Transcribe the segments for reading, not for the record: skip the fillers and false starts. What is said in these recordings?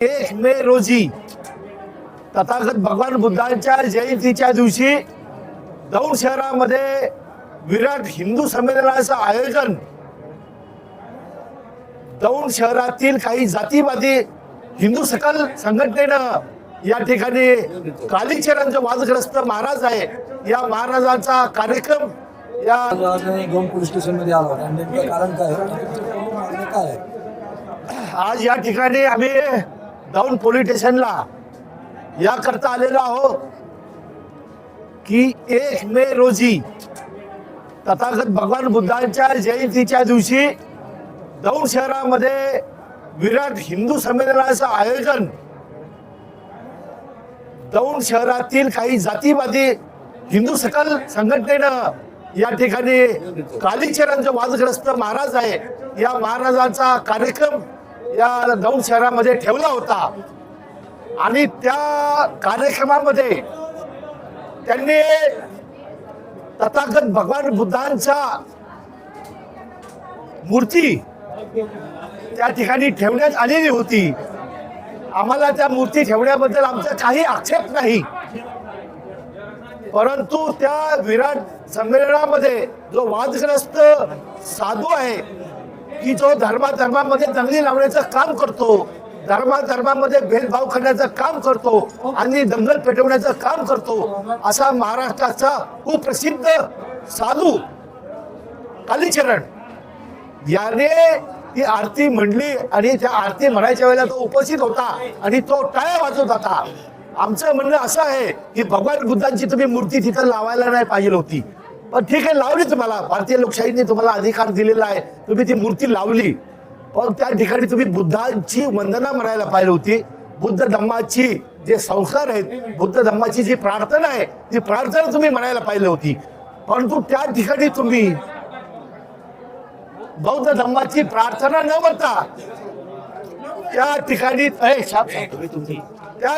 1 मे रोजी तथागत भगवान बुद्धांच्या जयंतीच्या दिवशी दौंड शहरामध्ये विराट हिंदू संमेलनाचं आयोजन दौंड शहरातील काही जातीवादी हिंदू सकल संघटनेनं या ठिकाणी कालीचरण जो वादग्रस्त महाराज आहे या महाराजांचा कार्यक्रम या दौंड पोलीस स्टेशन मध्ये आलो आणि नेमकं कारण काय आज या ठिकाणी आम्ही दौंड पोलीस स्टेशनला याकरता आलेलो आहोत की 1 मे रोजी तथागत भगवान बुद्धांच्या जयंतीच्या दिवशी दौंड शहरामध्ये विराट हिंदू संमेलनाचं आयोजन दौंड शहरातील काही जातीवादी हिंदू सकल संघटनेनं या ठिकाणी कालीचरण जो वादग्रस्त महाराज आहे या महाराजांचा कार्यक्रम या दौंड शहरामध्ये ठेवला होता आणि त्या कार्यक्रमामध्ये त्यांनी तथागत भगवान बुद्धांचा मूर्ती त्या ठिकाणी ठेवण्यात आलेली होती। आम्हाला त्या मूर्ती ठेवण्याबद्दल आमचा काही आक्षेप नाही, परंतु त्या विराट संमेलनामध्ये जो वादग्रस्त साधू आहे की जो धर्मामध्ये दंगली लावण्याचं काम करतो, धर्मामध्ये भेदभाव करण्याचं काम करतो आणि दंगल पेटवण्याचं काम करतो, असा महाराष्ट्राचा कुप्रसिद्ध साधू कालीचरण याने ती आरती म्हणली आणि त्या आरती म्हणायच्या वेळेला तो उपस्थित होता आणि तो टाळ्या वाजवत होता। आमचं म्हणणं असं आहे की भगवान बुद्धांची तुम्ही मूर्ती तिथं लावायला नाही पाहिजे होती, पण ठीक आहे लावली, तुम्हाला भारतीय लोकशाहीने तुम्हाला अधिकार दिलेला आहे, तुम्ही ती मूर्ती लावली, पण त्या ठिकाणी तुम्ही बुद्धांची वंदना म्हणायला पाहिजे होती। बुद्ध धम्माची जे संस्कार आहेत, बुद्ध धम्माची जी प्रार्थना आहे ती प्रार्थना तुम्ही म्हणायला पाहिजे होती, परंतु त्या ठिकाणी तुम्ही बौद्ध धम्माची प्रार्थना न म्हणता त्या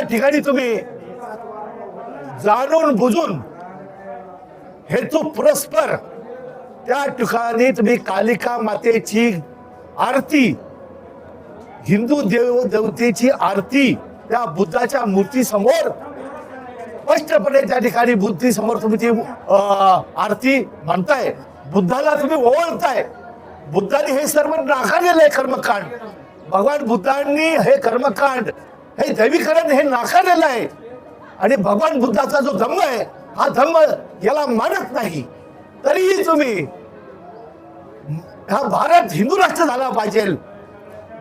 ठिकाणी तुम्ही जाणून बुजून हेतू पुरस्पर त्या ठिकाणी तुम्ही कालिका मातेची आरती, हिंदू देवतेची आरती त्या बुद्धाच्या मूर्ती समोर स्पष्टपणे त्या ठिकाणी बुद्धी समोर तुम्ही ती आरती म्हणताय, बुद्धाला तुम्ही ओळखताय। बुद्धांनी हे सर्व नाकारलेलं आहे कर्मकांड, भगवान बुद्धांनी हे कर्मकांड हे दैवीकरण हे नाकारलेलं आहे आणि भगवान बुद्धाचा जो धम्म आहे हा धम्म याला मानत नाही, तरीही तुम्ही हा भारत हिंदू राष्ट्र झाला पाहिजे,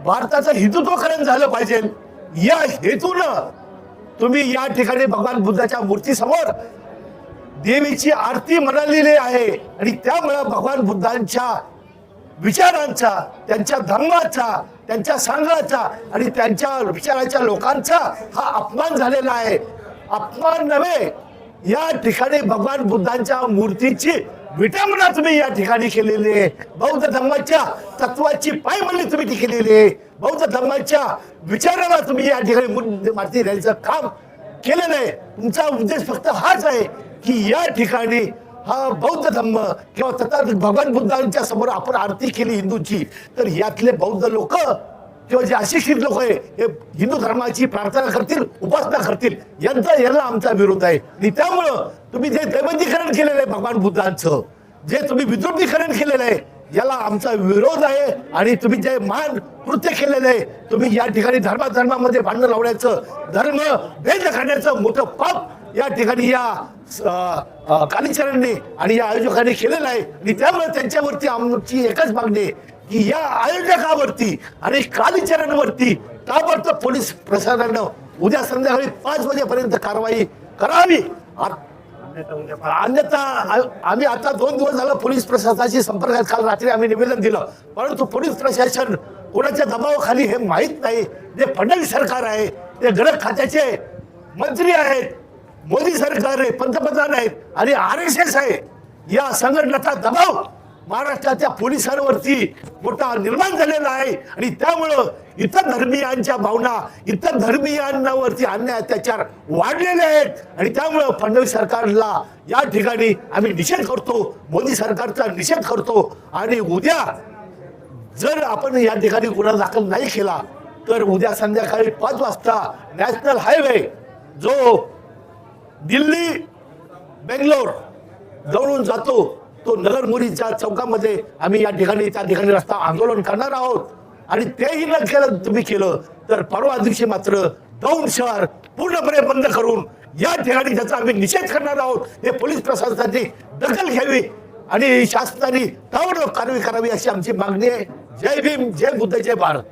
भारताचं हिंदुत्वकरण झालं पाहिजे या हेतूनं तुम्ही या ठिकाणी भगवान बुद्धाच्या मूर्ती समोर देवीची आरती म्हणालेली आहे आणि त्यामुळे भगवान बुद्धांच्या विचारांचा, त्यांच्या धर्माचा, त्यांच्या सांगाचा आणि त्यांच्या विचाराच्या लोकांचा हा अपमान झालेला आहे। अपमान नव्हे, या ठिकाणी भगवान बुद्धांच्या मूर्तीची विटंबना तुम्ही या ठिकाणी केलेली आहे, बौद्ध धर्माच्या तत्वाची पायमल्ली तुम्ही ती केलेली आहे, बौद्ध धर्माच्या विचाराला तुम्ही या ठिकाणी मारती द्यायचं काम केलेलं आहे। तुमचा उद्देश फक्त हाच आहे की या ठिकाणी हा बौद्ध धम्म किंवा तथागत भगवान बुद्धांच्या समोर आपण आरती केली हिंदूची, तर यातले बौद्ध लोक किंवा जे अशिक्षित लोक आहे हे हिंदू धर्माची प्रार्थना करतील, उपासना करतील, याला आमचा विरोध आहे। आणि त्यामुळं तुम्ही जे दैवंतीकरण केलेलं आहे भगवान बुद्धांचं, जे तुम्ही विद्रुपीकरण केलेलं आहे याला आमचा विरोध आहे आणि तुम्ही जे महान कृत्य केलेलं आहे, तुम्ही या ठिकाणी धर्मामध्ये भांडण लावण्याचं, धर्म भेद करण्याचं मोठं पाप या ठिकाणी या कालीचरणने आणि या आयोजकांनी केलेलं आहे आणि त्यामुळे त्यांच्यावरती आमची एकच मागणी आहे की या आयोजकावरती आणि कालीचरणवरती ताबडतोब पोलीस प्रशासनानं उद्या संध्याकाळी 5 वाजेपर्यंत कारवाई करावी, अन्यथा आम्ही आता 2 दिवस झालं पोलीस प्रशासनाशी संपर्कात, काल रात्री आम्ही निवेदन दिलं, परंतु पोलीस प्रशासन कोणाच्या दबावाखाली हे माहीत नाही। जे फडणवीस सरकार आहे, ते गृह खात्याचे मंत्री आहेत, मोदी सरकार आहे, पंतप्रधान आहेत आणि RSS आहे, या संघटनेचा दबाव महाराष्ट्राच्या पोलिसांवरती मोठा निर्माण झालेला आहे आणि त्यामुळं इतर धर्मीयांच्या भावना, इतर धर्मीयांवरती अन्याय अत्याचार वाढलेले आहेत आणि त्यामुळं फडणवीस सरकारला या ठिकाणी आम्ही निषेध करतो, मोदी सरकारचा निषेध करतो आणि उद्या जर आपण या ठिकाणी गुन्हा दाखल नाही केला तर उद्या संध्याकाळी 5 वाजता नॅशनल हायवे जो दिल्ली बेंगलोर जवळून जातो तो नगरमुरीच्या चौकामध्ये आम्ही त्या ठिकाणी रस्ता आंदोलन करणार आहोत. आणि तेही न केलं तुम्ही केलं तर परवा दिवशी मात्र दौंड शहर पूर्णपणे बंद करून या ठिकाणी त्याचा आम्ही निषेध करणार आहोत. हे पोलीस प्रशासनाची दखल घ्यावी आणि शासनाने ताबडतोब कारवाई करावी अशी आमची मागणी आहे. जय भीम, जय बुद्ध, जय भारत.